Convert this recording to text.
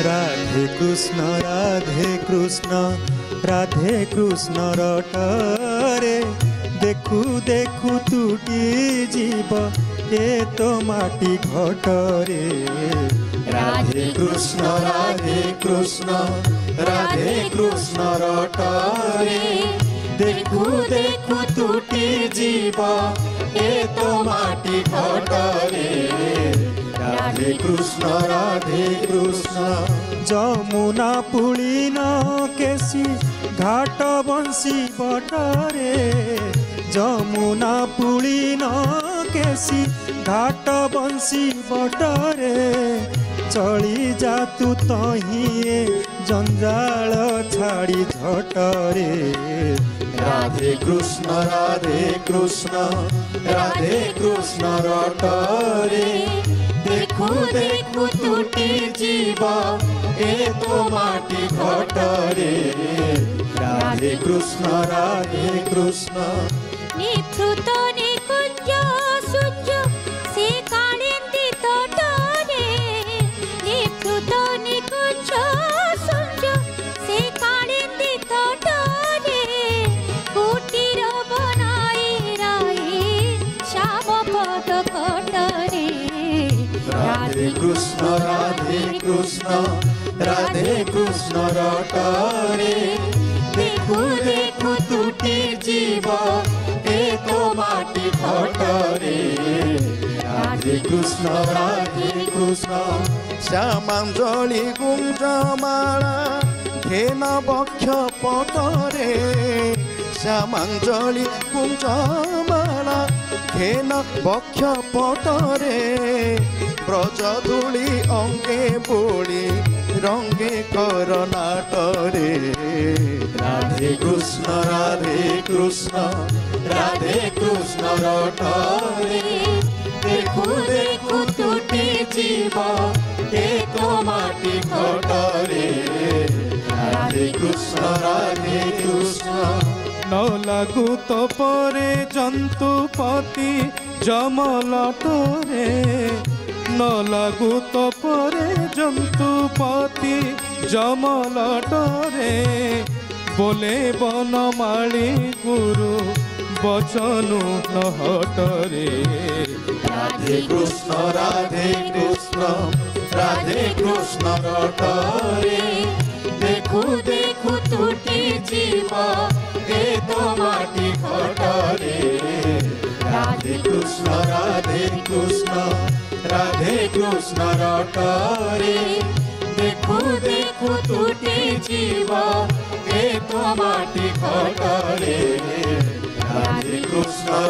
राधे कृष्ण राधे कृष्ण रटरे देखु देखु तुटी जीव ए तो माटी घटरे राधे कृष्ण रटरे देखु देखु तुटी जीव ए तो माटी घटरे राधे कृष्ण जमुना पुलिन केसी घाट बंशी बटरे जमुना पुलिन केसी घाट बंशी बटरे चली जा तू तहिए जंजाल छाड़ी झटरे राधे कृष्ण रटरे देखु देखु तुटी जीव ए तो माटी घटरे राधे कृष्ण निभृत निकुंज सूर्य से कालिंदी तटरे निभृत निकुंज सूर्य से कालिंदी तटरे कुटीर बनाई राई श्याम पद कटरे राधे कृष्ण रटरे देखु देखु तुटी जीव ए तो माटी घटरे राधे कृष्ण श्यामांजलि गुंजमाला घेन बक्ष पटरे श्यामांजलि गुंजमाला घेन बक्ष पटरे ब्रजधूली अंगे बोली रंगे कर नाटरे राधे कृष्ण रटरे देखु देखु तुटी जीव ए तो माटी घटरे राधे कृष्ण न लागू तो परे जंतुपति जमलटरे न लागू तो परे जंतुपति जमलटरे बोले बनमाली गुरु बचनु न हटरे राधे कृष्ण रटरे देखु देखु तुटी जीव ए तो माटी घटरे राधे कृष्ण रटरे देखु देखु तुटी जीव ए तो माटी घटरे राधे कृष्ण